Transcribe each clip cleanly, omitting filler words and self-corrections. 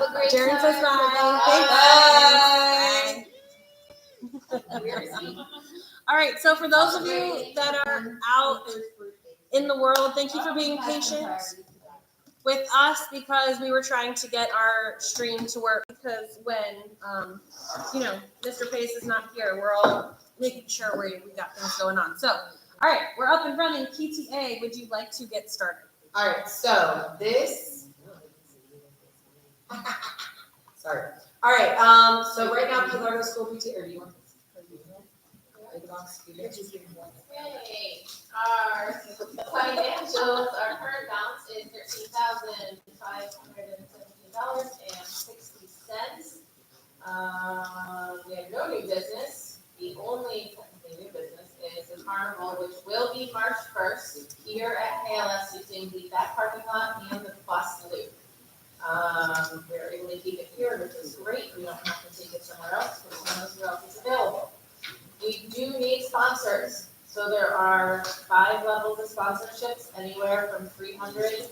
a great Jaren time. says bye. Bye. All right, so for those of you that are out in the world, thank you for being patient with us because we were trying to get our stream to work because when, Mr. Pace is not here, we're all making sure we got things going on. So, all right, we're up and running. PTA, would you like to get started? All right, so this. Sorry. All right. So right now, the Largo School PTA. Or do you want this? Okay, our financials, our current balance is $13,517.60. We have no new business. The only technically new business is the carnival, which will be March 1st here at KLS using the back parking lot and the bus loop. We're able to keep it here, which is great. We don't have to take it somewhere else because somewhere else is available. We do need sponsors. So there are 5 levels of sponsorships, anywhere from 300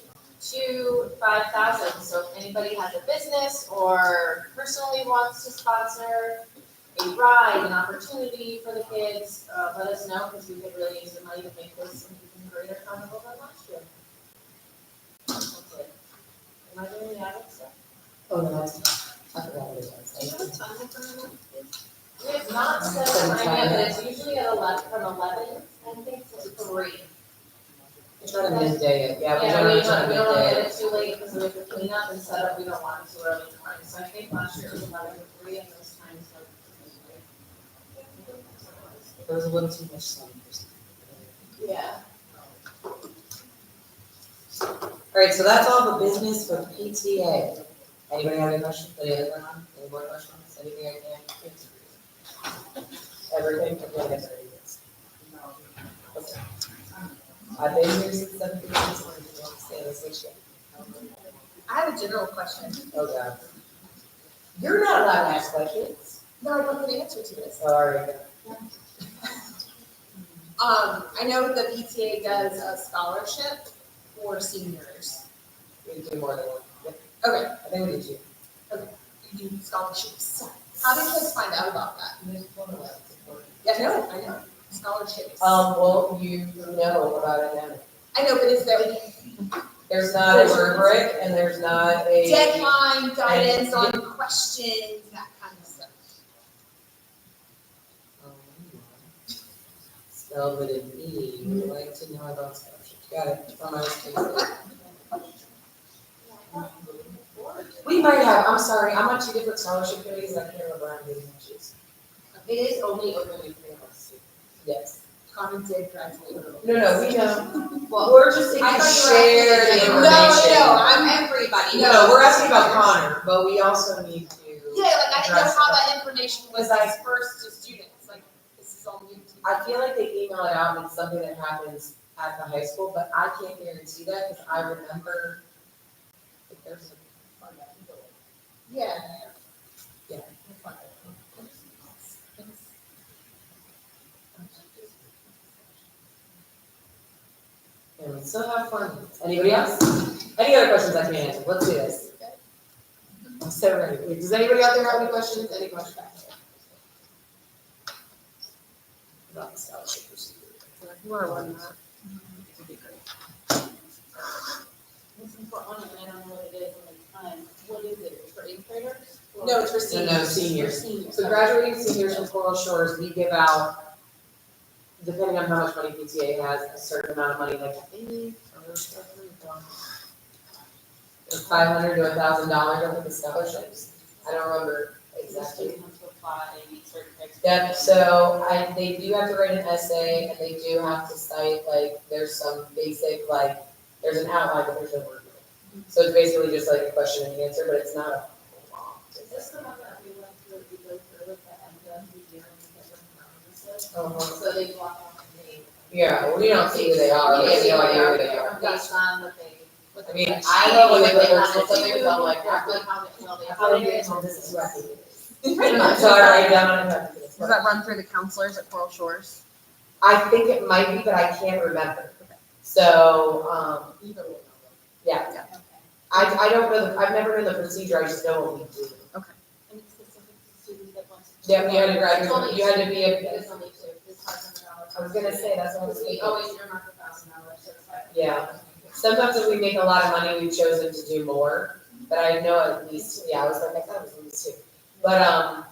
to 5,000. So if anybody has a business or personally wants to sponsor a ride, an opportunity for the kids, let us know because we could really use the money to make this an even greater carnival than last year. That's it. Am I doing the admin stuff? Oh, no, that's. I forgot what it was. Do you have a time for carnival? We have not set a time yet, but it's usually at 11, from 11, I think, to 3. It's not a midday. Yeah, We we don't want to midday. get it too late because we have to clean up and set up. We don't want it too early in the morning. So I think last year it was 11 to 3 and those times like. There was a little too much sun. Yeah. All right, so that's all the business for PTA. Anybody have any questions? Any other one? Any more questions? Anything I can answer? Everything? Okay, that's ready. Okay. I've been here since 17 years old. You don't stay this issue. I have a general question. Oh, God. You're not allowed to ask questions. No, I don't know the answer to this. Oh, all right. I know the PTA does a scholarship for seniors. We can do more than one. Yep. Okay, I think we do two. you do scholarships. How did kids find out about that? Yeah, I know. Scholarships. Well, you know about it now. I know, but is there There's not a rubric and there's not a. deadline, guidance on questions, that kind of stuff? Spell with an E, would like to know about scholarships. Got it. It's on my list. We might have, I'm sorry, I'm on 2 different scholarship committees, I can't remember how many issues. It is only open to 3 of us. Yes. Carmen did graduate. No, we know. Well, We're just saying I thought share you were the asking information. No, I'm everybody. No, we're asking about Connor, but we also need to. Yeah, like I didn't know address how that. that information was Because I- dispersed to students, like, this is all new to me. I feel like they email it out and it's something that happens at the high school, but I can't guarantee that because I remember if there's a. Yeah. Yeah. And we still have fun. Anybody else? Any other questions I can answer? Let's do this. I'm so ready. Wait, does anybody out there have any questions? Any questions? About the scholarship procedure. More on that. It'd be great. Listen for on it, I don't know what it is, what is it, for 8th graders? Or- No, it's for seniors. No, seniors. For seniors. So graduating seniors from Coral Shores, we give out, depending on how much money PTA has, a certain amount of money, like I think, it's $500 to $1,000 over the scholarships. I don't remember exactly. You have to apply, they meet certain criteria. Yep, so they do have to write an essay and they do have to cite, like, there's some basic, like, there's an outline, but there's no word. So it's basically just like a question and answer, but it's not a long. Is this the one that we went through, we go through with the end of the year and we get them analysis? Uh-huh. So they block off the name. Yeah, we don't see who they are, we have no idea who they are. Based on what they. what I mean, they- I love when they put They have personal to something, do, so I'm like, or like how they how they put get it. told this is who I think it is. So I write it down on a paper. Does that run through the counselors at Coral Shores? I think it might be, but I can't remember. So, yeah. I don't know, I've never known the procedure, I just know what we do. And it's specific to students that want to. Yeah, you had to It's graduate, only you had to be It's only two, it's $500. I was gonna say, that's what I was We thinking. always earmark $1,000, so it's $500. Yeah. Sometimes if we make a lot of money, we've chosen to do more, but I know at least, yeah, I was like, I thought it was at least two. But,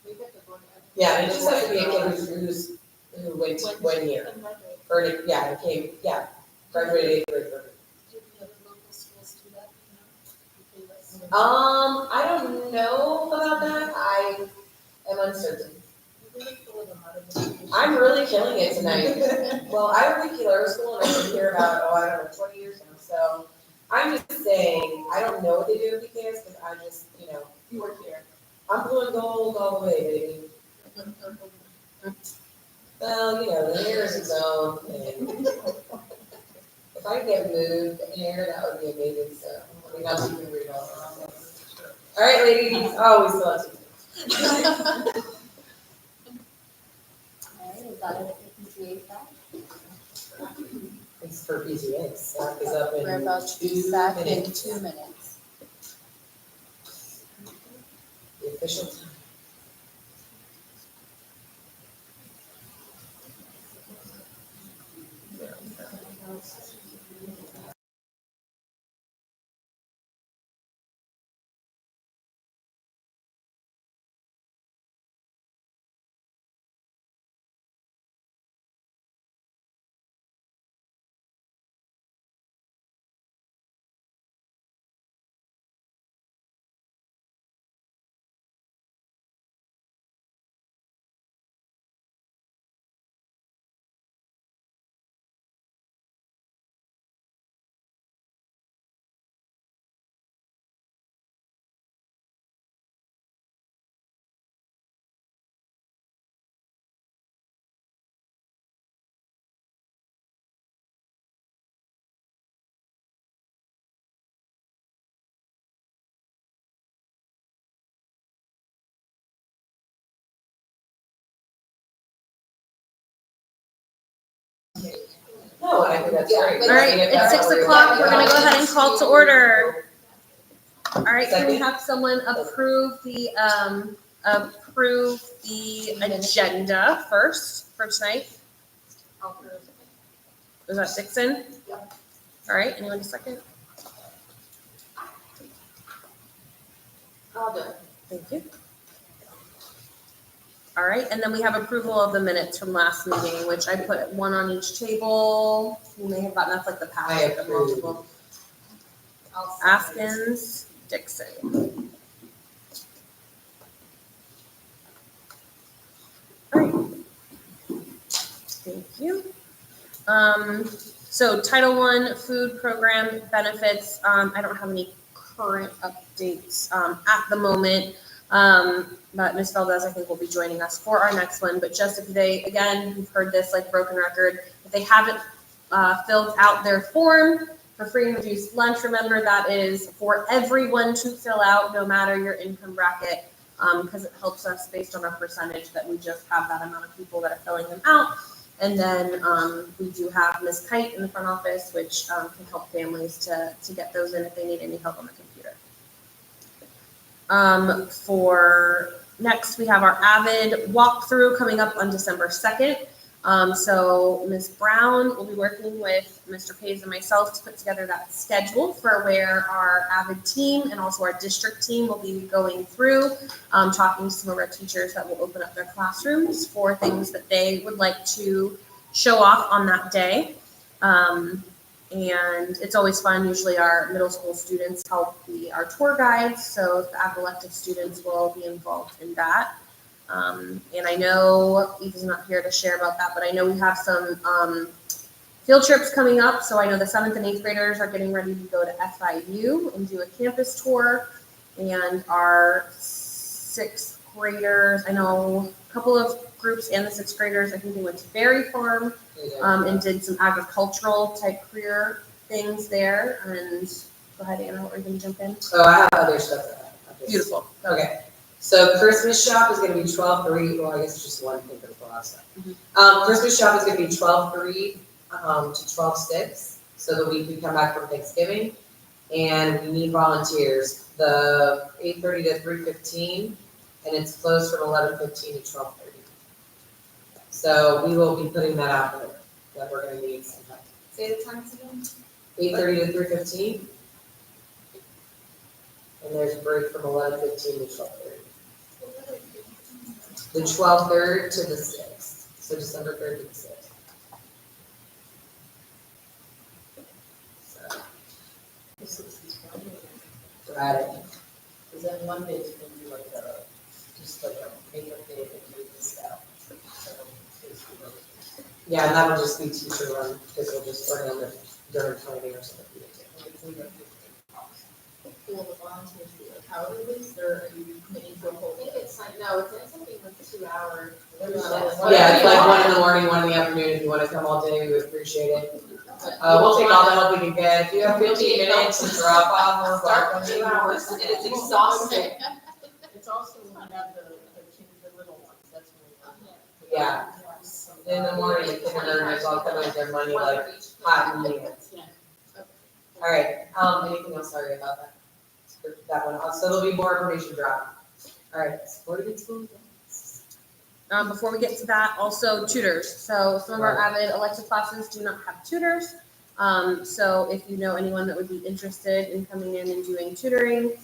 We picked the board. yeah, it just has to be a kid who went here, or, yeah, it came, yeah, graduated eighth grade. Do the other local schools do that, you know? I don't know about that, I am uncertain. I'm really killing it tonight. Well, I work at Largo School and I've been here about, I don't know, 20 years now, so I'm just saying, I don't know what they do in PTAS, because I just, You work here. I'm blue and gold all the way, baby. Well, the hair is its own thing. If I get moved hair, that would be amazing, so, not too worried about that. All right, ladies, oh, we still have to. Alright, is that it for PTA SAC? It's for PTA, SAC is up in We're about to 2 do SAC in minutes. 2 minutes. The official time. No, I think that's great. All right, it's 6 o'clock. We're gonna go ahead and call to order. All right, can we have someone approve the agenda first for tonight? Was that Dixon? Yep. All right, anyone a second? I'll do it. Thank you. All right, and then we have approval of the minutes from last meeting, which I put one on each table. You may have gotten, that's like the packet of multiple. Askins, Dixon. All right. Thank you. So Title I food program benefits, I don't have any current updates at the moment. But Ms. Valdez, I think, will be joining us for our next one. But just if they, again, you've heard this like broken record, if they haven't filled out their form for free and reduced lunch, remember that is for everyone to fill out, no matter your income bracket, because it helps us based on our percentage that we just have that amount of people that are filling them out. And then we do have Ms. Kite in the front office, which can help families to get those in if they need any help on the computer. For next, we have our AVID walkthrough coming up on December 2nd. So Ms. Brown will be working with Mr. Page and myself to put together that schedule for where our AVID team and also our district team will be going through, talking to some of our teachers that will open up their classrooms for things that they would like to show off on that day. And it's always fun. Usually our middle school students help be our tour guides. So the AVID elective students will be involved in that. And I know Eva's not here to share about that, but I know we have some field trips coming up. So I know the 7th and 8th graders are getting ready to go to FIU and do a campus tour. And our 6th graders, I know a couple of groups and the 6th graders, I think they went to Berry Farm and did some agricultural type career things there. And go ahead, Anna, what were you going to jump in? Oh, I have other stuff. Beautiful. Okay. So Christmas shop is gonna be 12/3, well, I guess it's just one thing for the last time. Christmas shop is gonna be 12/3 to 12/6, so the week we come back from Thanksgiving. and we need volunteers. The 8:30 to 3:15, and it's closed from 11:15 to 12:30. So we will be putting that out there, that we're gonna need sometime. Say the times again. 8:30 to 3:15. And there's a break from 11:15 to 12:30. The 12th to the 6th, so December 3rd to the 6th. So, Friday. Is that Monday is gonna be like just like a makeup day for the staff? Yeah, and that'll just be teacher run, because we'll just work on it during planning or something. Will the volunteers be like hourly based, or are you committing to a whole I think day? it's like, no, it's something like 2 hours. Yeah, it's like 1 in the morning, 1 in the afternoon, if you wanna come all day, we would appreciate it. We'll take all the help we can get, if you have 15 minutes to drop off or Start park. with 2 hours, and it's exhausting. It's also when we have the kids, the little ones, that's when we. Yeah. In the morning, the kindergartners all come in with their money One like for each. hot and hands. Yeah. All right, anything else, sorry about that. That one, so there'll be more information dropped. All right, supporting in school. Before we get to that, also tutors. So some of our avid elective classes do not have tutors. So if you know anyone that would be interested in coming in and doing tutoring,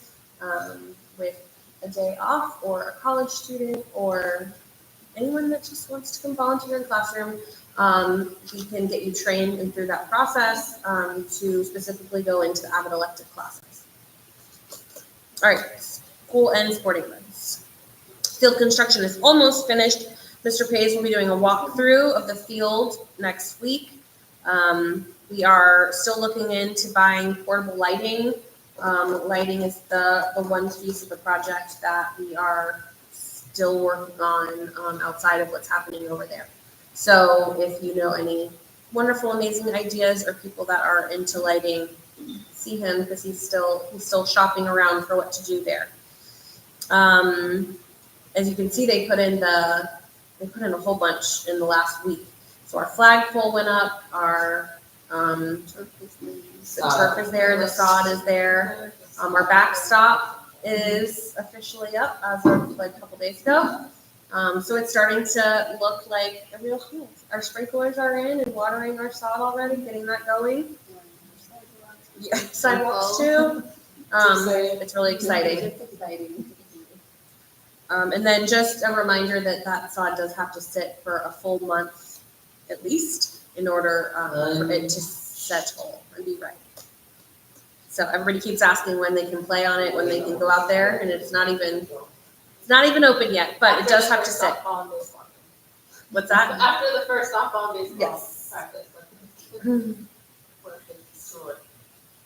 with a day off, or a college student, or anyone that just wants to come volunteer in the classroom, we can get you trained and through that process, to specifically go into the avid elective classes. All right, school and sporting goods. Field construction is almost finished. Mr. Pays will be doing a walkthrough of the field next week. We are still looking into buying portable lighting. Lighting is the one piece of the project that we are still working on, outside of what's happening over there. So if you know any wonderful, amazing ideas or people that are into lighting, see him, because he's still shopping around for what to do there. As you can see, they put in a whole bunch in the last week. So our flagpole went up, our the turf is there, the sod is there. Our backstop is officially up as of like a couple days ago. So it's starting to look like a real field. Our sprinklers are in and watering our sod already, getting that going. Yeah, sidewalks too. It's really exciting. It's exciting. And then just a reminder that sod does have to sit for a full month at least in order for it to settle and be right. So everybody keeps asking when they can play on it, when they can go out there, and it's not even open yet, but it does have to sit. What's that? After the first softball baseball Yes. practice.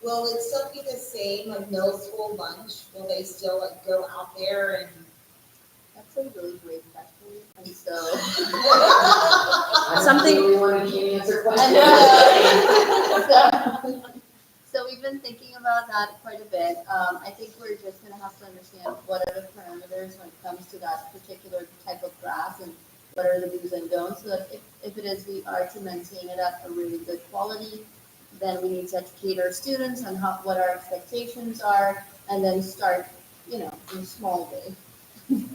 Will it still be the same, like middle school lunch? Will they still like go out there and? That's a really great question. And so. Something- We want to answer questions. So we've been thinking about that quite a bit. I think we're just gonna have to understand what are the parameters when it comes to that particular type of grass, and what are the do's and don'ts, so that if it is we are to maintain it at a really good quality, then we need to educate our students on what our expectations are, and then start, in a small way.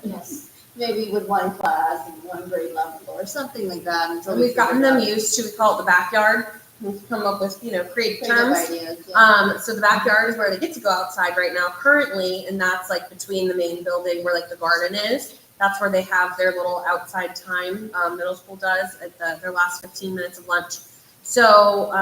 Yes. Maybe with one class and one grade level or something like that until And we we've gotten figure them out used to, we call it the backyard. We've come up with, creative creative terms. ideas. Yeah. So the backyard is where they get to go outside right now currently, and that's like between the main building where like the garden is. That's where they have their little outside time, middle school does at their last 15 minutes of lunch. So,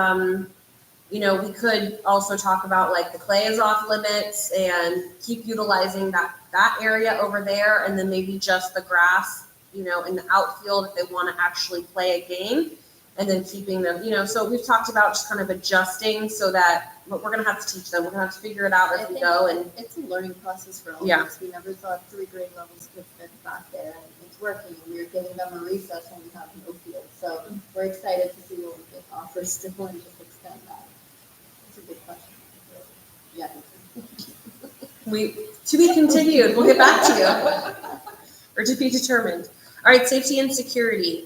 we could also talk about like the clay is off limits and keep utilizing that area over there, and then maybe just the grass, in the outfield if they want to actually play a game, and then keeping them, so we've talked about just kind of adjusting so that, but we're going to have to teach them. We're going to have to figure it out as we go. And It's a learning process for all Yeah. of us. We never thought 3 grade levels could fit back there, and it's working. We're giving them a recess when we have no field. So we're excited to see what we can offer still and just extend that. It's a good question. Yeah. to be continued. We'll get back to you. Or to be determined. All right, safety and security.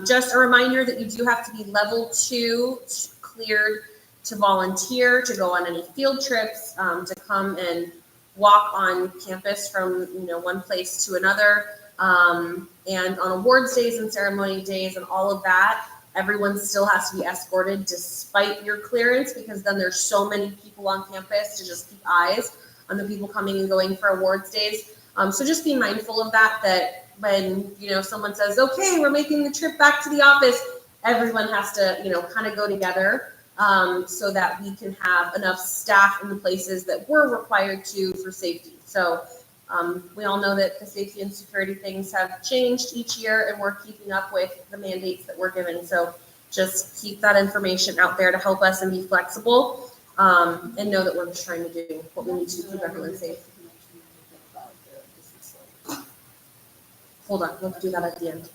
Just a reminder that you do have to be level 2 cleared to volunteer, to go on any field trips, to come and walk on campus from, one place to another. And on awards days and ceremony days and all of that, everyone still has to be escorted despite your clearance, because then there's so many people on campus to just keep eyes on the people coming and going for awards days. So just be mindful of that when, someone says, okay, we're making the trip back to the office, everyone has to, kind of go together, so that we can have enough staff in the places that we're required to for safety. So we all know that the safety and security things have changed each year, and we're keeping up with the mandates that we're given. So just keep that information out there to help us and be flexible, and know that we're just trying to do what we need to keep everyone safe. Hold on, we'll do that at the end.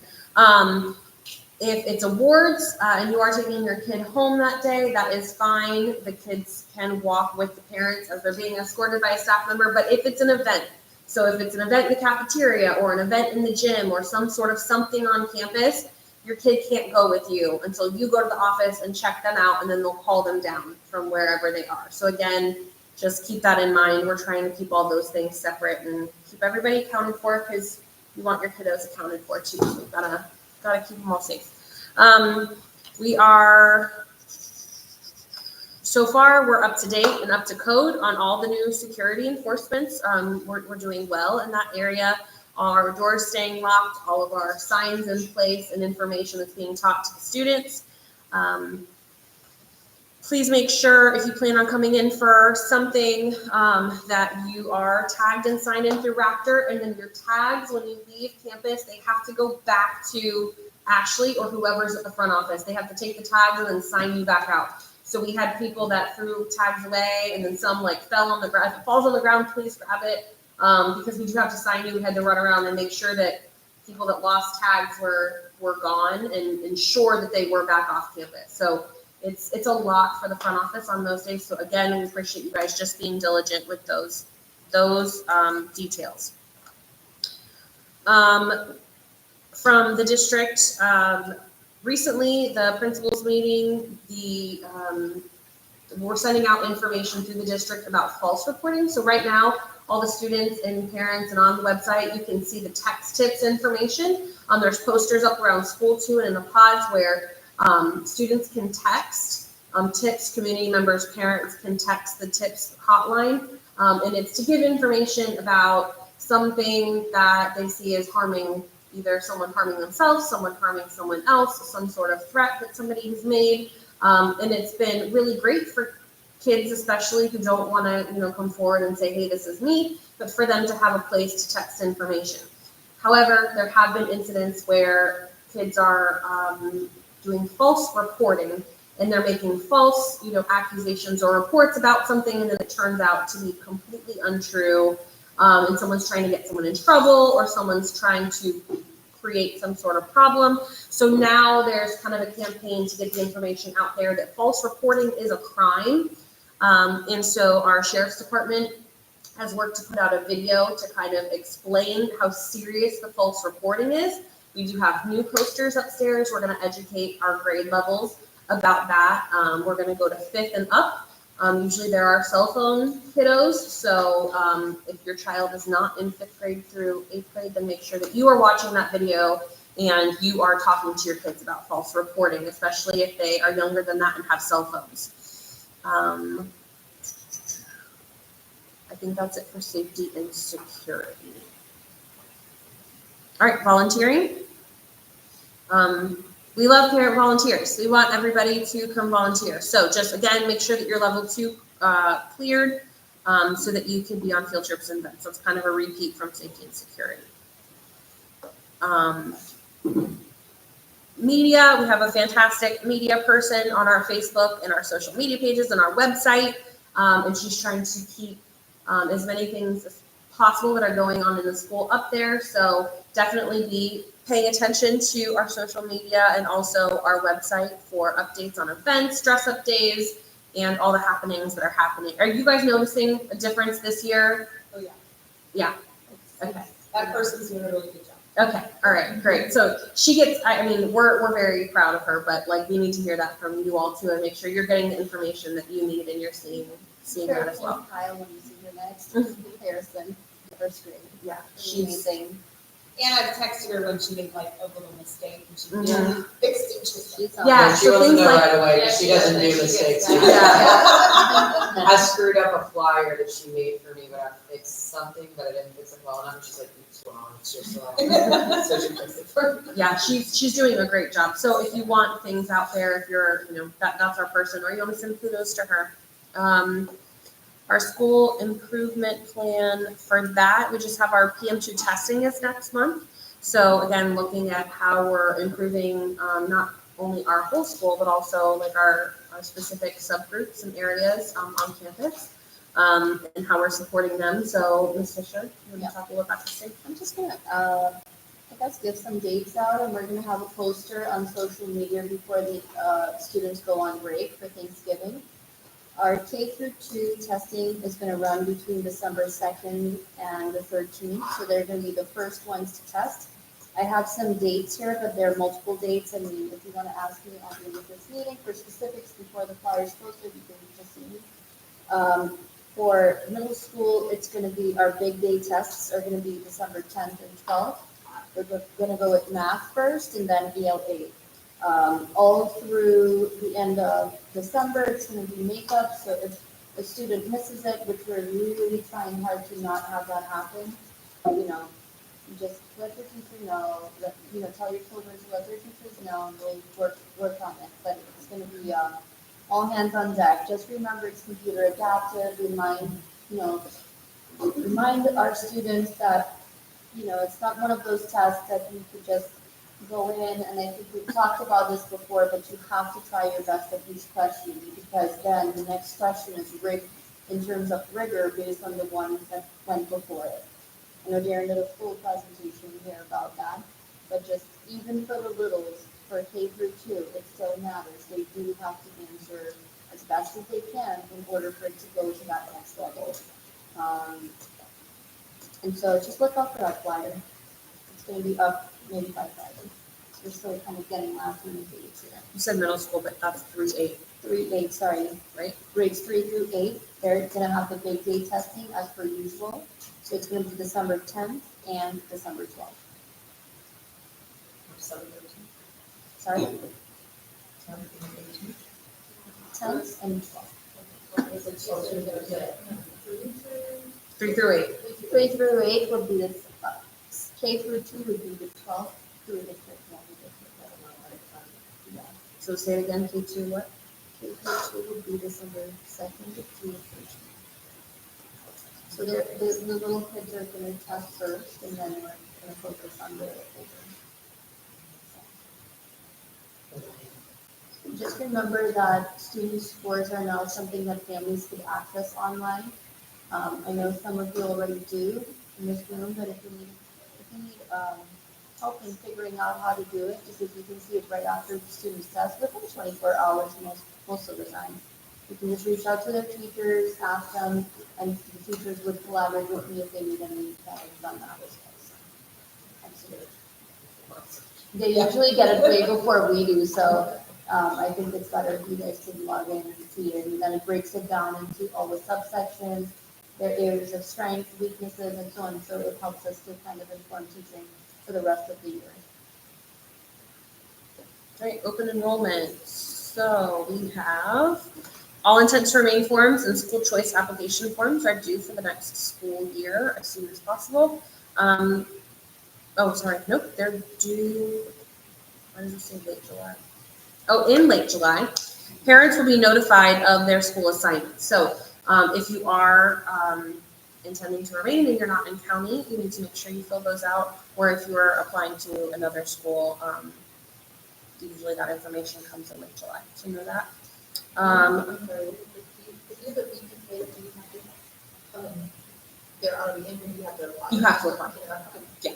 If it's awards and you are taking your kid home that day, that is fine. The kids can walk with the parents as they're being escorted by a staff member. But if it's an event, so if it's an event in the cafeteria or an event in the gym or some sort of something on campus, your kid can't go with you until you go to the office and check them out, and then they'll call them down from wherever they are. So again, just keep that in mind. We're trying to keep all those things separate and keep everybody accounted for, because you want your kiddos accounted for too. So we've gotta keep them all safe. We are, so far, we're up to date and up to code on all the new security enforcements. We're doing well in that area. Our doors staying locked, all of our signs in place, and information that's being taught to the students. Please make sure, if you plan on coming in for something, that you are tagged and signed in through Raptor, and then your tags, when you leave campus, they have to go back to Ashley or whoever's at the front office. They have to take the tags and then sign you back out. So we had people that threw tags away, and then some fell on the ground. If it falls on the ground, please grab it, because we do have to sign you. We had to run around and make sure that people that lost tags were gone and ensure that they were back off campus. So it's a lot for the front office on those days. So again, we appreciate you guys just being diligent with those details. From the district, recently the principals meeting, we're sending out information through the district about false reporting. So right now, all the students and parents and on the website, you can see the text tips information. There's posters up around school too, and in the pods where students can text tips, community members, parents can text the tips hotline, and it's to give information about something that they see as harming, either someone harming themselves, someone harming someone else, some sort of threat that somebody has made, and it's been really great for kids, especially who don't want to, come forward and say, hey, this is me, but for them to have a place to text information. However, there have been incidents where kids are doing false reporting, and they're making false, accusations or reports about something, and then it turns out to be completely untrue, and someone's trying to get someone in trouble, or someone's trying to create some sort of problem. So now there's kind of a campaign to get the information out there that false reporting is a crime, and so our sheriff's department has worked to put out a video to kind of explain how serious the false reporting is. We do have new posters upstairs. We're going to educate our grade levels about that. We're going to go to 5th and up. Usually there are cell phone kiddos. So if your child is not in 5th grade through 8th grade, then make sure that you are watching that video and you are talking to your kids about false reporting, especially if they are younger than that and have cell phones. I think that's it for safety and security. All right, volunteering. We love parent volunteers. We want everybody to come volunteer. So just again, make sure that you're level 2 cleared, so that you can be on field trips and events. So it's kind of a repeat from safety and security. Media, we have a fantastic media person on our Facebook and our social media pages and our website, and she's trying to keep as many things as possible that are going on in the school up there. So definitely be paying attention to our social media and also our website for updates on events, dress up days, and all the happenings that are happening. Are you guys noticing a difference this year? Oh, yeah. Yeah. Okay. That person's doing a really good job. Okay, all right, great. So she gets, I mean, we're very proud of her, but like we need to hear that from you all too and make sure you're getting the information that you need and you're seeing that as well. Kyle, when you see her next, Harrison, first grade. Yeah, She's amazing. And I've texted her when she made like a little mistake and she Mhm. really fixed it. She's She's on. Yeah, She so wants to things know like- right away, Yeah, because she she doesn't does, do and she mistakes. gets that. I screwed up a flyer that she made for me, but I fixed something, but I didn't fix it well enough. She's like, it's wrong, it's just wrong. So she fixed it for me. Yeah, she's doing a great job. So if you want things out there, if you're, that's our person, or you want to send kudos to her. Our school improvement plan for that, we just have our PM2 testing is next month. So again, looking at how we're improving, not only our whole school, but also like our specific subgroups and areas on campus, and how we're supporting them. So Ms. Fisher, you want to talk a little about testing? I'm just gonna, I guess give some dates out, and we're gonna have a poster on social media before the, students go on break for Thanksgiving. Our K-2 testing is gonna run between December 2nd and the 13th, so they're gonna be the first ones to test. I have some dates here, but there are multiple dates. I mean, if you wanna ask me at the end of this meeting for specifics before the flyer's posted, you can just see me. For middle school, it's gonna be, our big day tests are gonna be December 10th and 12th. We're gonna go with math first and then ELA. All through the end of December, it's gonna be makeup, so if a student misses it, which we're really trying hard to not have that happen, just let your teacher know, tell your children to let their teachers know, and we'll work on it, but it's gonna be, all hands on deck. Just remember it's computer adaptive, remind our students that, it's not one of those tests that you could just go in, and I think we've talked about this before, but you have to try your best at each question, because then the next question is rigged in terms of rigor based on the one that went before it. I know Darren did a full presentation here about that, but just even for the littles, for K-2, it still matters. They do have to answer as best as they can in order for it to go to that next level. And so just look out for that flyer. It's gonna be up maybe by Friday. We're still kind of getting last minute dates here. You said middle school, but that's 3-8. 3-8, sorry, right? Grades 3 through 8, they're gonna have the big day testing as per usual. So it's gonna be December 10th and December 12th. Sorry? 10th and 12th. 3 through 8. 3 through 8 would be the, K-2 would be the 12th through the 15th. Yeah. So say it again, K2 what? K-2 would be December 2nd to the 13th. So the little kids are gonna test first, and then we're gonna focus on the older. Just remember that student scores are now something that families could access online. I know some of you already do in this room, but if you need help in figuring out how to do it, because you can see it right after the student's test within 24 hours most of the time. You can just reach out to their teachers, ask them, and the teachers would collaborate with me if they need any help on that as well. So, absolutely. They usually get it way before we do, so I think it's better if you guys can log in and see it, and then it breaks it down into all the subsections, their areas of strength, weaknesses, and so on, so it helps us to kind of inform teaching for the rest of the year. Right, open enrollment. So we have all intent to remain forms and school choice application forms are due for the next school year as soon as possible. They're due, why does it say late July? Oh, in late July. Parents will be notified of their school assignments. So if you are intending to remain and you're not in county, you need to make sure you fill those out. Or if you are applying to another school, usually that information comes in late July. So you know that. They're already in, and you have to apply. You have to apply. Yeah.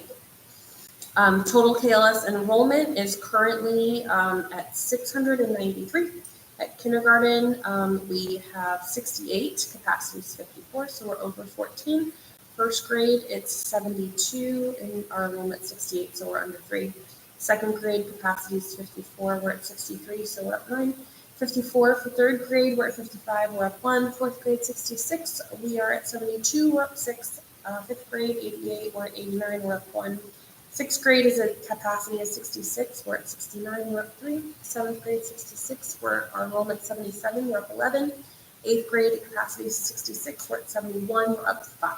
Total KLS enrollment is currently at 693. At kindergarten, we have 68, capacity is 54, so we're over 14. First grade, it's 72, and our enrollment's 68, so we're under 3. Second grade capacity is 54, we're at 63, so we're up 9. 54 for third grade, we're at 55, we're up 1. Fourth grade, 66, we are at 72, we're up 6. Fifth grade, 88, we're at 89, we're up 1. Sixth grade is a capacity of 66, we're at 69, we're up 3. Seventh grade, 66, our enrollment 77, we're up 11. Eighth grade capacity is 66, we're at 71, we're up 5.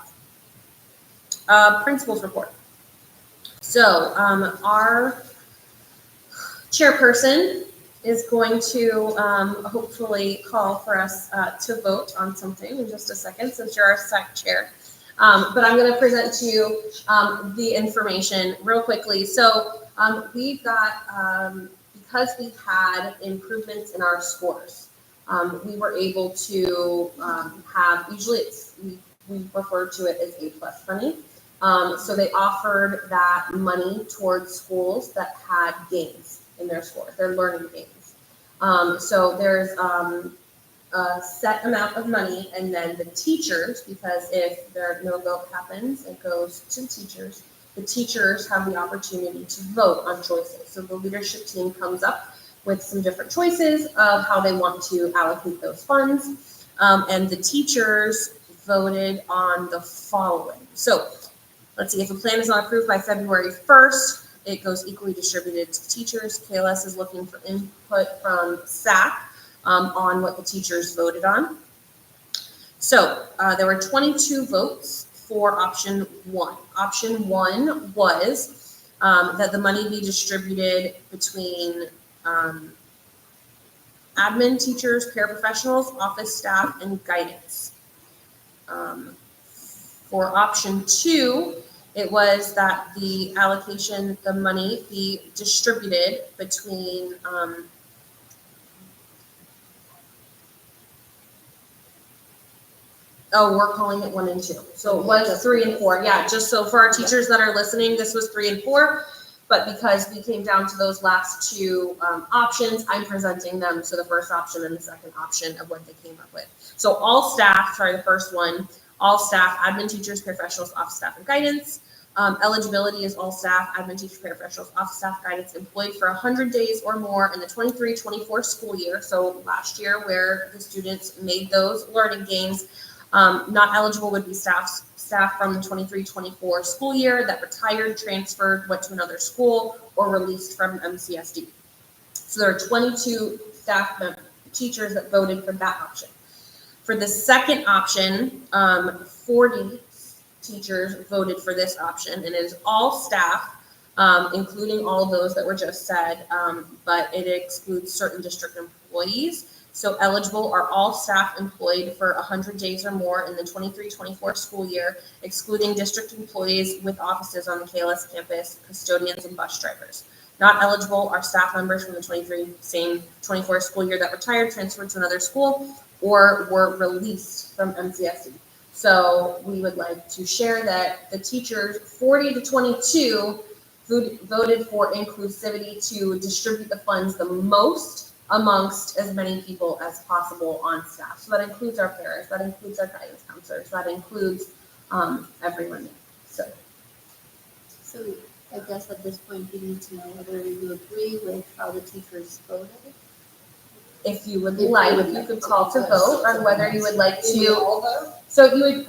Principal's report. So our chairperson is going to hopefully call for us to vote on something in just a second, since you're our SAC chair. But I'm going to present to you the information real quickly. So we've got, because we had improvements in our scores, we were able to have, usually we refer to it as A+ money. So they offered that money towards schools that had gains in their scores, their learning gains. So there's a set amount of money, and then the teachers, because if no vote happens, it goes to the teachers. The teachers have the opportunity to vote on choices. So the leadership team comes up with some different choices of how they want to allocate those funds, and the teachers voted on the following. So let's see, if a plan is not approved by February 1st, it goes equally distributed to teachers. KLS is looking for input from SAC on what the teachers voted on. So there were 22 votes for option 1. Option 1 was that the money be distributed between admin, teachers, paraprofessionals, office staff, and guidance. For option 2, it was that the allocation, the money be distributed between we're calling it 1 and 2. So it was 3 and 4. Yeah, just so for our teachers that are listening, this was 3 and 4. But because we came down to those last 2 options, I'm presenting them. So the first option and the second option of what they came up with. So all staff, the first one, all staff, admin, teachers, paraprofessionals, office staff, and guidance. Eligibility is all staff, admin, teachers, paraprofessionals, office staff, guidance employed for 100 days or more in the 23-24 school year. So last year where the students made those learning gains. Not eligible would be staff from the 23-24 school year that retired, transferred, went to another school, or released from MCSD. So there are 22 staff teachers that voted for that option. For the second option, 40 teachers voted for this option, and it is all staff, including all of those that were just said, but it excludes certain district employees. So eligible are all staff employed for 100 days or more in the 23-24 school year, excluding district employees with offices on the KLS campus, custodians, and bus drivers. Not eligible are staff members from the 24 school year that retired, transferred to another school, or were released from MCSD. So we would like to share that the teachers, 40 to 22, voted for inclusivity to distribute the funds the most amongst as many people as possible on staff. So that includes our parents, that includes our guidance counselors, that includes everyone there. So I guess at this point, you need to know whether you agree with how the teachers voted. If you would like, you could call to vote on whether you would like to. So you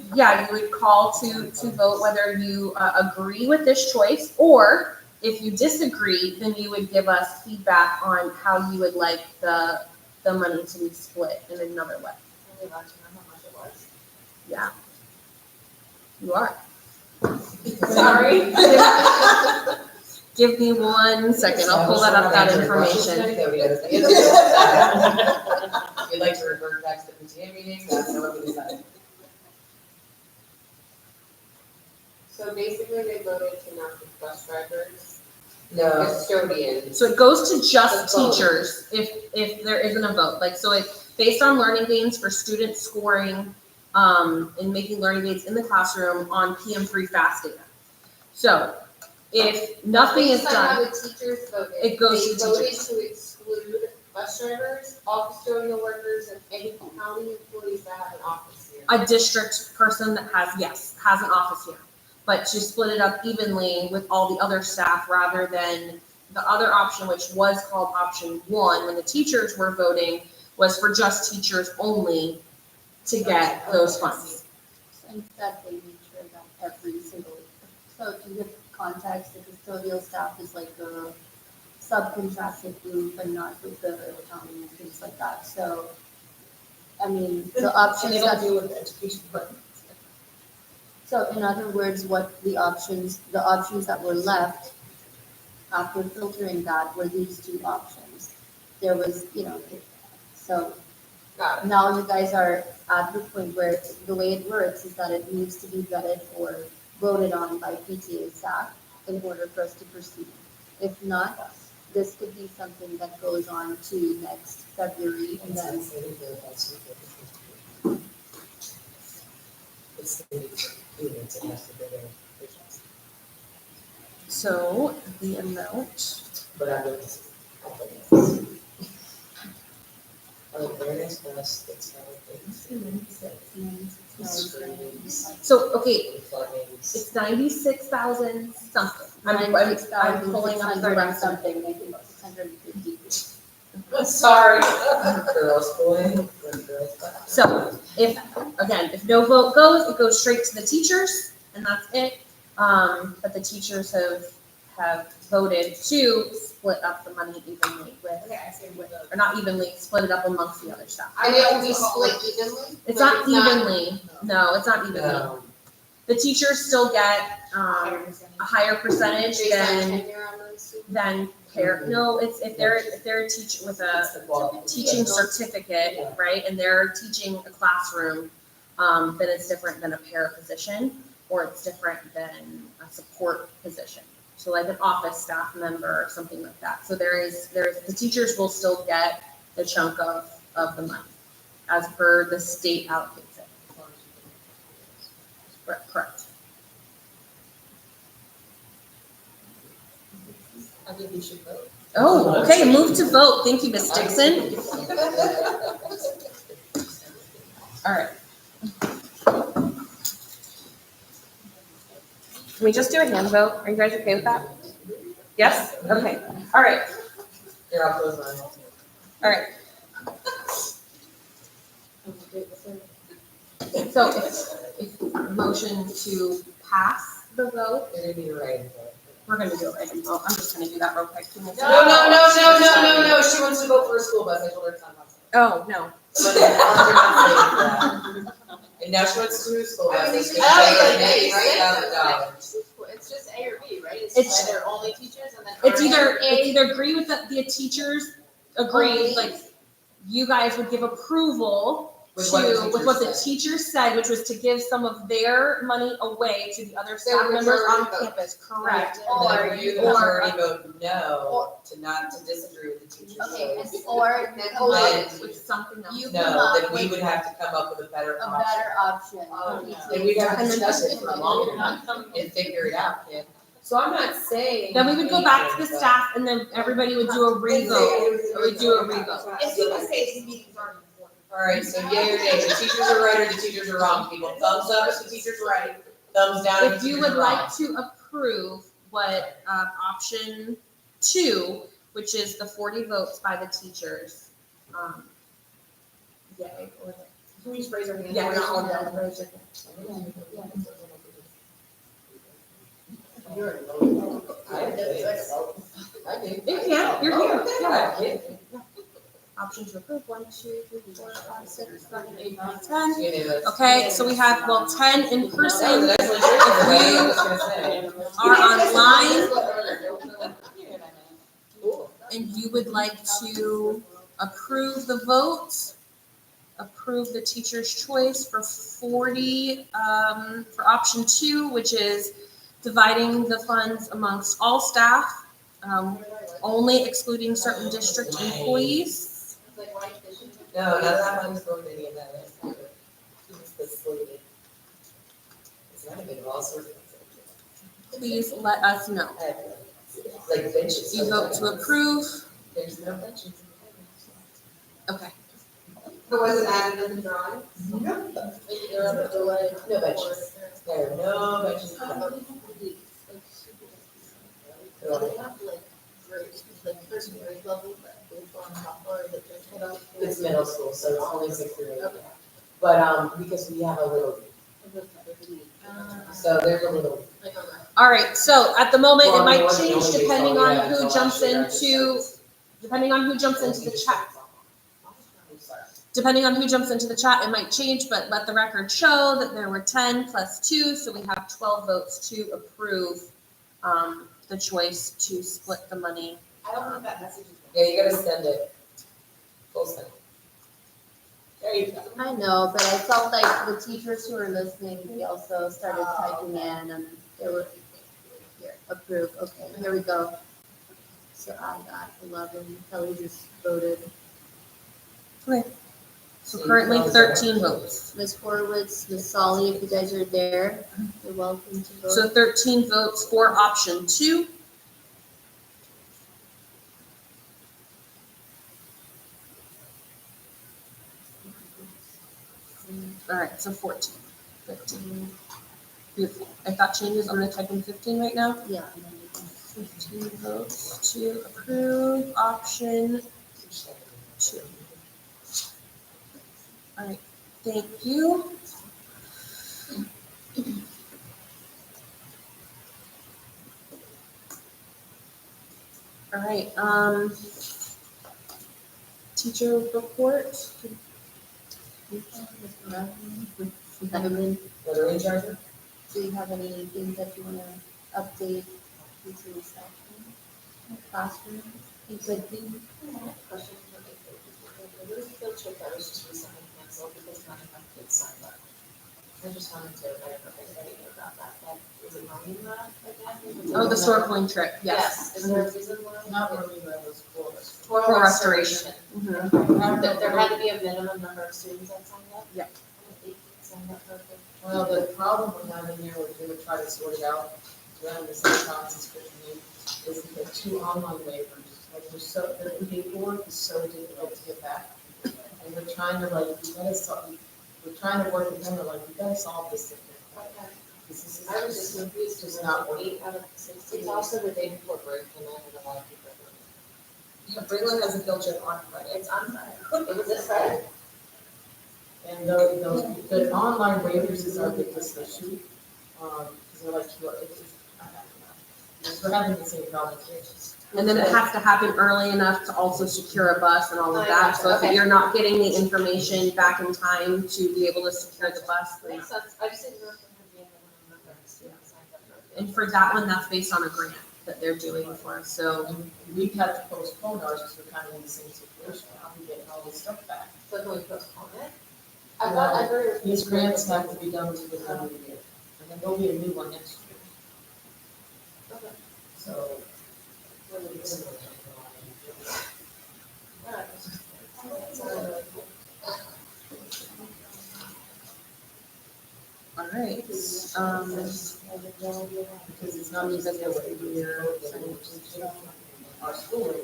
would call to vote whether you agree with this choice, or if you disagree, then you would give us feedback on how you would like the money to be split in another way. Can you let you know how much it was? Yeah. You are. Sorry. Give me 1 second. I'll pull that information. We'd like to revert back to the PTA meeting, that's what we decided. So basically, they voted to not be bus drivers, No, custodians. So it goes to just The vote. teachers if there isn't a vote. Like, so it's based on learning gains for student scoring and making learning gains in the classroom on PM3 FAST data. So if nothing is Based on how done, the teachers voted. it goes to They voted teachers. to exclude bus drivers, all custodial workers, and any county employees that have an office here. a district person that has an office here, but to split it up evenly with all the other staff rather than the other option, which was called option one, when the teachers were voting, was for just teachers only to get those funds. So instead, they make sure that every single, so to give context, the custodial staff is like a subcontracted group and not with the accounting and things like that. So, I mean, the And options they that don't deal with the education department. So in other words, what the options that were left after filtering that were these two options. There was, so Got it. now you guys are at the point where the way it works is that it needs to be vetted or voted on by PTA SAC in order for us to proceed. If not, this could be something that goes on to next February and then It's the students, it has to be their patients. So the amount, But I would. Awareness plus, that's how it's. so, okay, Floodings. it's 96,000 something. I'm pulling up the rest of it. something, I think 650. Sorry. Girls, boy, girls. So if no vote goes, it goes straight to the teachers and that's it. But the teachers have voted to split up the money evenly or not evenly, split it up amongst the other staff. And it will be split evenly? It's Like, not evenly. No, it's not evenly. No. The teachers still get a higher percentage Based on than tenure, I'm assuming? no, it's if they're a teacher with It's a the quality. teaching certificate, right, and they're teaching a classroom, then it's different than a para position, or it's different than a support position. So like an office staff member or something like that. So the teachers will still get the chunk of the money as per the state allocates it. Correct. I think we should vote. Oh, okay, move to vote. Thank you, Ms. Dixon. All right. Can we just do a hand vote? Are you guys okay with that? Yes? Okay. All right. Here, I'll close mine. All right. So if motion to pass the vote, You're gonna be right. we're gonna do it right. Well, I'm just gonna do that real quick. No, she wants to vote for a school bus, I told her it's not possible. Oh, no. And now she wants to do a school bus. I mean, It's they gonna should- be they $80,000. It's just A or B, right? It's- It's either only teachers and then. It's or either agree with the teachers, agree, Only. like, you guys would give approval With what the to, with what the teachers said. teachers said, which was to give some of their money away to the other So staff members on majority vote. campus, correct? And then if you, the Or- majority vote no, to disagree with the teachers. Okay, So or Then come up then- With something else. You- no, then we would have to come up with a better a option. better option. Oh, for no. PTA And we'd have to And then discuss just it for a long time and figure it out, Kim. So I'm not saying. Then we would go back to the anything, staff and then everybody would do a revote, or we'd do a revote. And people say these meetings aren't important. but- All right, so yay or nay, the teachers are right or the teachers are wrong, people. Thumbs up if the teachers are right, thumbs down if If the you teachers would are wrong. like to approve what, option 2, which is the 40 votes by the teachers, yay, or nay. Can we just raise our hand? Yeah, We're not all yeah, done. raise your hand. I do. Yeah, you're here, yeah. Yeah. Option to approve, 1, 2, 3, 4, 5, 6, 7, 8, 9, 10. Unanimous. Okay, so we have, 10 in person, That's what everybody was gonna say. are online, Cool. and you would like to approve the vote, approve the teacher's choice for 40, for option 2, which is dividing the funds amongst all staff, only excluding certain district employees. Like white fishing. No, that one's going to any of that. It's the slated. It's not even all sorts of things. Please let us know. Like benches. You vote to approve. There's no benches. Okay. But was it added in the drawing? No. There are delay. No benches. There are no benches. So they have like grades, like first grade level, but they go on top or is it just middle? It's middle school, so it's only 6th grade. But, because we have a little, so there's a little. All right, so at the moment, it Well, I mean, might what's the change only depending baseball we on had who until jumps last year, I just into, depending on who jumps into the chat. Depending on who jumps into the chat, it might change, but let the record show that there were 10 plus 2, so we have 12 votes to approve the choice to split the money. I don't think that message is. Yeah, you gotta send it. Full send. There you go. I know, but I felt like the teachers who were listening, they also started typing in and they were, here, approve, okay, here we go. So I got 11, Kelly just voted. So currently 13 votes. Ms. Horowitz, Ms. Solly, if you guys are there, you're welcome to vote. So 13 votes for option 2. All right, so 14, 15. Beautiful. If that changes, I'm gonna type in 15 right now. Yeah. 15 votes to approve option 2. All right, thank you. All right, teacher report. Evan, Was there any charger? do you have any things that you want to update into the section? Classroom, things like these? Question for me. There was a field trip that was just recently canceled because not enough kids signed up. I just wanted to verify if anybody knew about that. Like, is it running that again? Oh, the snorkeling trip, yes. Is there a reason why? Not really, but it was cool. For restoration. Mhm. There had to be a minimum number of students that signed up? Yep. Signed up for a field trip. Well, the problem we have in here, we're gonna try to sort it out, around the same process for me, is the 2 online waivers. Like, they're so, the paperwork is so difficult to get back. And we're trying to like, we're trying to work with them, like, we gotta solve this thing. This is, I was just confused, just because not not working. 8 out of 16. It's also the day before break, and I had a lot of people. Yeah, Breland has a field trip on Friday. It's on Friday. It was this Friday? And the online waivers is our biggest issue, because they're like, I don't know. We're having the same problem here. And then it has to happen early enough to also secure a bus and all of that. So if you're not getting the information back in time to be able to secure the bus, then. Makes sense. I just didn't know if there had been a number of students signed up for a field And for that one, that's based on a grant that they're doing for us. So And we've had to postpone ours because we're kind of in the same situation, how we getting all this stuff back. So can we postpone it? I thought I heard it was. These grants have to be done to the end of the year, and then there'll be a new one next year. Okay. So, all right. because it's not just that we're our school.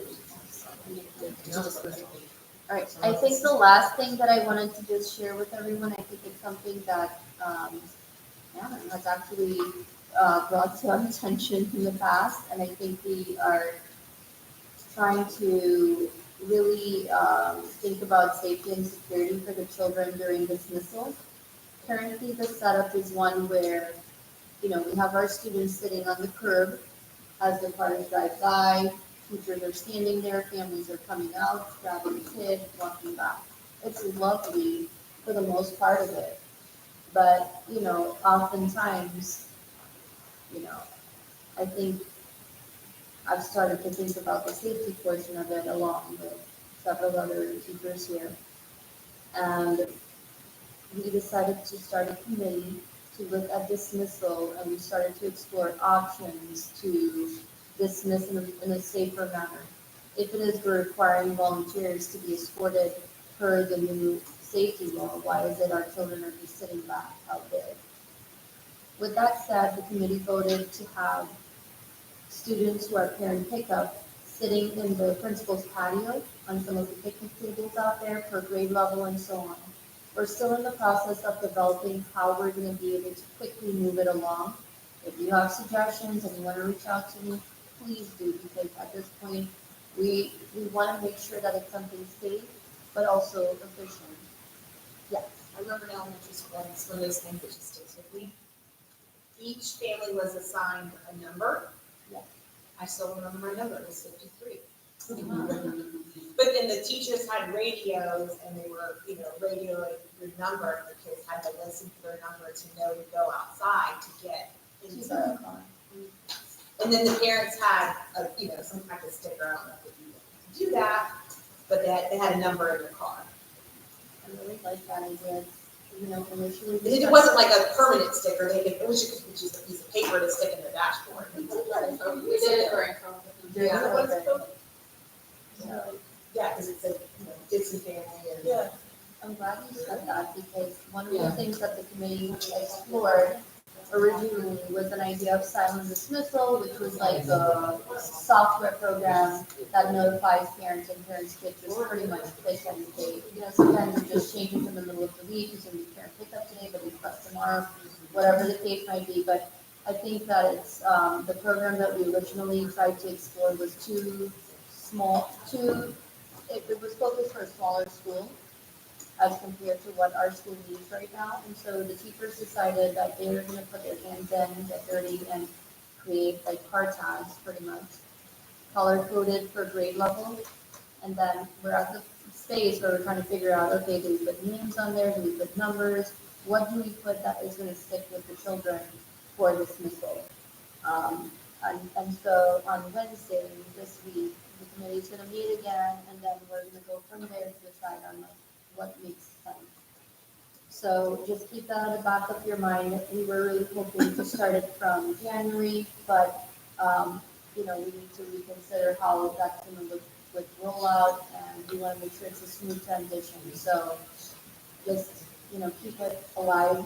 All right, I think the last thing that I wanted to just share with everyone, I think it's something that, has actually, brought to our attention in the past, and I think we are trying to really, think about safety and security for the children during dismissal. Currently, the setup is one where, we have our students sitting on the curb as the cars drive by, teachers are standing there, families are coming out, grabbing a kid, walking back. It's lovely for the most part of it. But, oftentimes, I think I've started to think about the safety portion of it along with several other teachers here. And we decided to start a committee to look at dismissal, and we started to explore options to dismiss in a safer manner. If it is we're requiring volunteers to be escorted per the new safety law, why is it our children are just sitting back out there? With that said, the committee voted to have students who are parent pickup sitting in the principal's patio on some of the picnic tables out there per grade level and so on. We're still in the process of developing how we're gonna be able to quickly move it along. If you have suggestions and you wanna reach out to me, please do, because at this point, we wanna make sure that it's something safe, but also efficient. Yes. I remember in elementary school, and it's one of those things that just sticks with me. Each family was assigned a number. Yeah. I still remember my number, it was 53. But then the teachers had radios and they were, radioing your number. The kids had to listen to their number to know to go outside to get into. And then the parents had, some kind of sticker, I don't know if you do that, but they had a number in their car. I really like that idea. Initially. It wasn't like a permanent sticker, it was just a piece of paper to stick in the dashboard. We did it for intro. Yeah, because it said, Dixon family and. Yeah. I'm glad you said that, because one of the things that the committee explored originally was an idea of silent dismissal, which was like a software program that notifies parents, and parents get just pretty much click and say, sometimes it just changes in the middle of the week, it's gonna be parent pickup today, but it's less tomorrow, whatever the case might be. But I think that it's, the program that we originally tried to explore was it was focused for a smaller school as compared to what our school needs right now. And so the teachers decided that they were gonna put their hands in, get dirty, and create like car tags, pretty much, color coded for grade level. And then we're at the space where we're trying to figure out, okay, do we put names on there, do we put numbers, what do we put that is gonna stick with the children for dismissal? And so on Wednesday, this week, the committee's gonna meet again, and then we're gonna go from there to decide on like what makes sense. So just keep that at the back of your mind. We were really hoping to start it from January, but, we need to reconsider how that's gonna look with rollout, and we wanna make sure it's a smooth transition. So just, keep it alive,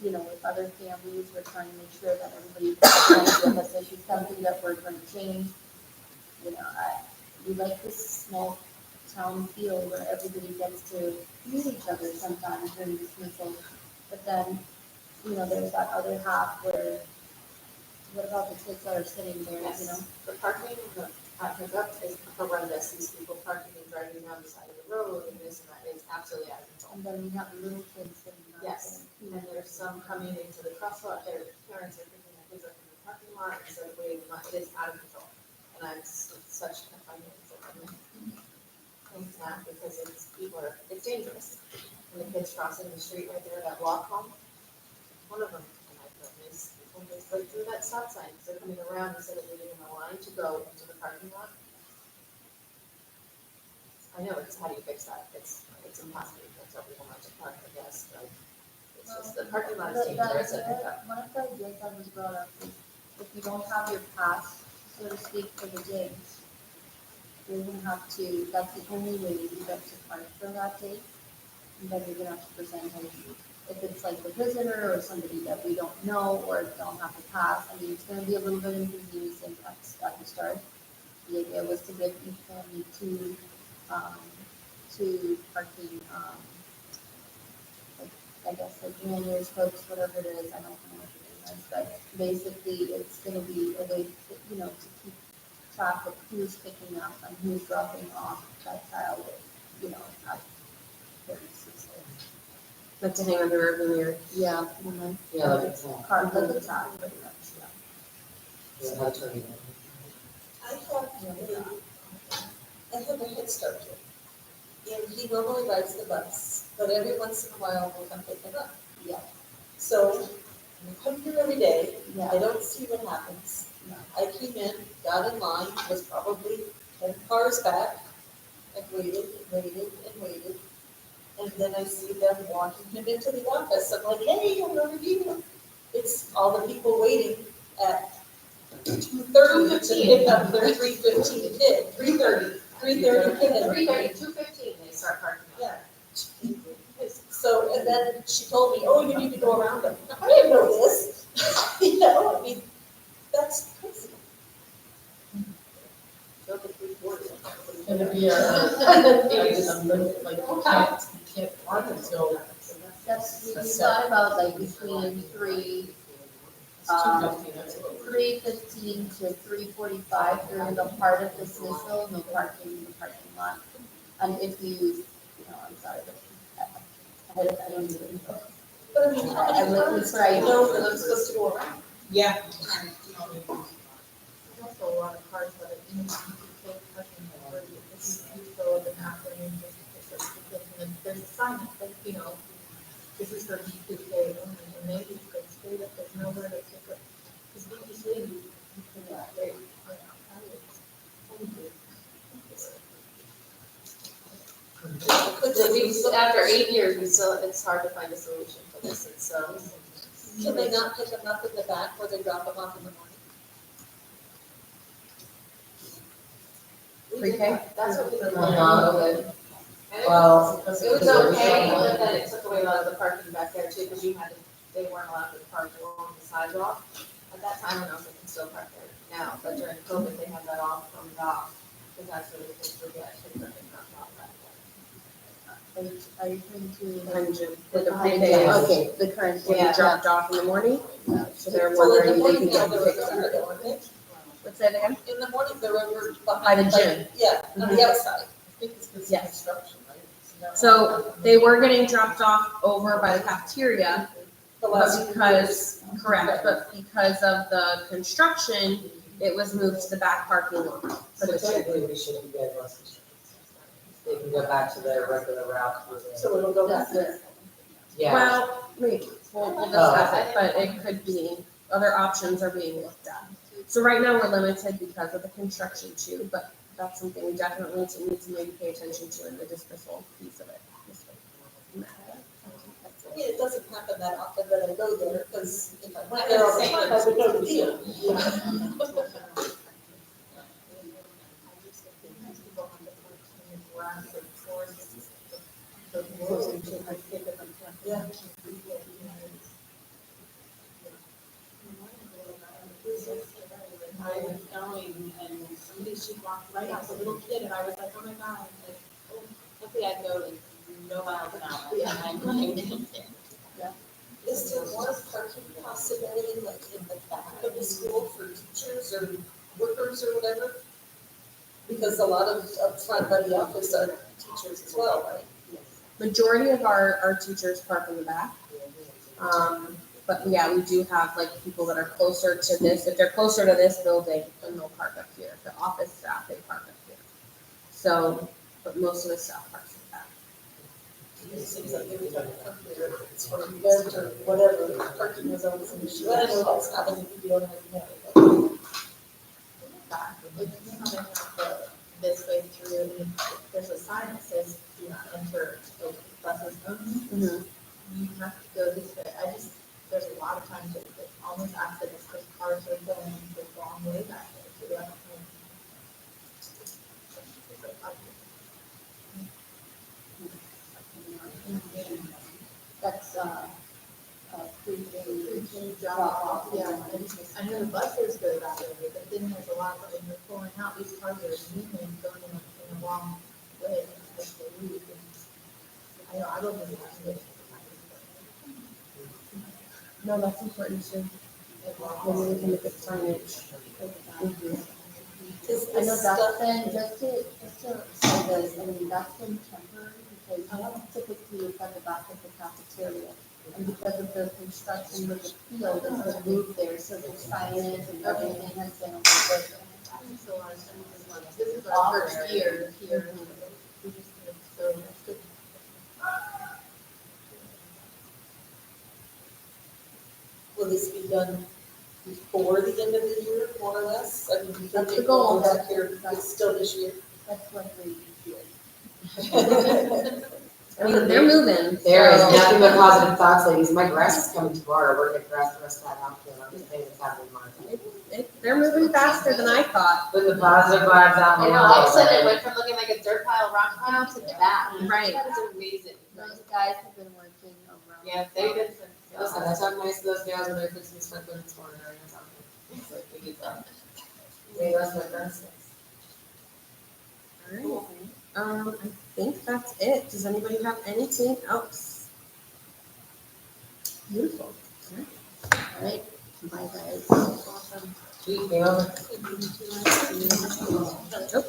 with other families. We're trying to make sure that everybody connects with us. This is something that we're going to change. We like this small town feel where everybody gets to meet each other sometimes during dismissal. But then, there's that other half where, what about the kids that are sitting there, The parking, at pickup is horrendous, these people parking and driving down the side of the road and this and that, it's absolutely out of control. And then we have the little kids sitting out Yes, there. and there's some coming into the crosswalk, their parents are picking their kids up in the parking lot instead of waiting in line, it is out of control. And it's such confinement, it's not, because it's dangerous. And the kids crossing the street right there, that walk home, one of them, oh my goodness, people just right through that stop sign, because they're coming around instead of waiting in the line to go into the parking lot. I know, how do you fix that? It's impossible, to tell people not to park, I guess, but it's just, the parking lot is dangerous at pickup. One of the ideas that was brought up is if you don't have your pass, so to speak, for the day, you're gonna have to, that's the only way you get to park for that day. And then you're gonna have to present ID. If it's like a visitor or somebody that we don't know or don't have the pass, it's gonna be a little bit inconveniencing at the start. The idea was to get each family to parking, I guess like juniors, folks, whatever it is, I don't know what it is, but basically it's gonna be a way, to keep track of who's picking up and who's dropping off that child, at 36. Like to hang on the rearview mirror. Yeah. Yeah, like it's all, Car, like a tag, pretty much, it's how to turn it I have a Head Start kid, and he normally rides the bus, but every once in a while we'll come pick him up. Yeah. So, I come here every day, Yeah. I don't see what happens. No. I came in, got in line, was probably 10 cars back, and waited, and then I see them walking him into the office, I'm like, hey, I'm over here. It's all the people waiting at 2:30 to pick up their 3:15 kid, 3:30 kid. 2:15, they start parking. Yeah. So, and then she told me, oh, you need to go around them. I didn't know this. That's crazy. And it'd be unlimited, like you can't park until That's, we thought about like between it's 2:15, that's what. 3:15 to 3:45 during the part of dismissal, no parking in the parking lot. And if you, I'm sorry, but I don't even know. But I mean, how I'm many looking cars for do you ideas. know that I'm supposed to go around? Yeah. There's also a lot of cars that are in the PTA parking lot where this is go in the afternoon, and then there's a sign that says, this is for PTA only, and maybe it's like straight up, there's nowhere to pick up. Because we just leave, you can, they are After 8 years, it's hard to find a solution for this, and so. Can they not pick them up in the back where they drop them off in the morning? Pre-K? That's what we did. Okay. And it Well, was okay, but then it took away a lot of the parking back there too, because they weren't allowed to park along the sidewalk. At that time, when I was they can still park there now, but during COVID, they had that off from off, because that's where the kids would get, they couldn't drop off back there. Are you trying to? Behind Jim, with the Behind pre-K, Jim. okay, The current. when you dropped off in the morning, so they're Well, in the wondering, they morning, can now get they're picked over up. there, aren't they? What's that again? In the morning, they're over By behind. the gym. like, yeah, on the outside. I think it's this Yes. construction, right? So they were getting dropped off over by the cafeteria, The but last few because, correct, but because of the construction, it was moved to the back parking lot. for So the street. technically, we should be getting less restrictions. They can go back to their regular route through there. So it'll go back there. Yeah, Well, maybe, we'll discuss it, but it could be, other options are being looked at. So right now, we're limited because of the construction too, but that's something we definitely need to maybe pay attention to in the dismissal piece of it. I mean, it doesn't happen that often that I go there, because if I went there all the time, I would know the deal. Yeah. I was going and somebody, she walked right out, a little kid, and I was like, oh my God, like, oh, hopefully I go like no miles an hour. Yeah. And I'm going, Is there more parking possibility, like in the back of the school for teachers or workers or whatever? Because a lot of up front by the office are teachers as well, right? Majority of our teachers park in the back. But yeah, we do have like people that are closer to this, if they're closer to this building, then they'll park up here. The office staff, they park up here. So, but most of the staff parks in the back. It seems like every time I come here, it's for an event or whatever, parking is always an issue. I know that's happening if you don't have a net. like, you know, they have this way through, and there's a sign that says, do not enter, like, buses only. You have to go this way. There's a lot of times that almost accidents, because cars are going the wrong way back there, so I don't know. That's, pre-K Drop off, yeah, and I know the buses go that way, but then there's a lot, when you're pulling out, these cars are moving, going in the wrong way, as they leave. I know, I don't know that. No, that's important too. Maybe we can look at signage. Is I know this that's stuff, been, just to say this, I mean, that's been temporary, because typically it's at the back of the cafeteria. And because of the construction with the field, it's been moved there, so the signage and everything has been over there. This is our first year here. We just, so that's good. will this be done before the end of the year, more or less? I mean, That's the before goal. we go back here, it's still this year. That's what we do. I mean, they're moving. there is so- nothing but positive thoughts, ladies. My grass is coming tomorrow. We're gonna grass the rest of that outfield. I'm just saying it's happening tomorrow. They're moving faster than I thought. Put the positive vibes out. I know, all of a sudden it went from looking like a dirt pile, rock pile to that. Right. That is amazing. Those guys have been working around. Yeah, they've been. Listen, I talked nice to those gals when they're fixing the sprinkler this morning. It's like, we get that. They lost my grass. right. I think that's it. Does anybody have anything else? Beautiful. All right, bye guys. Awesome. Gee, you know, Nope.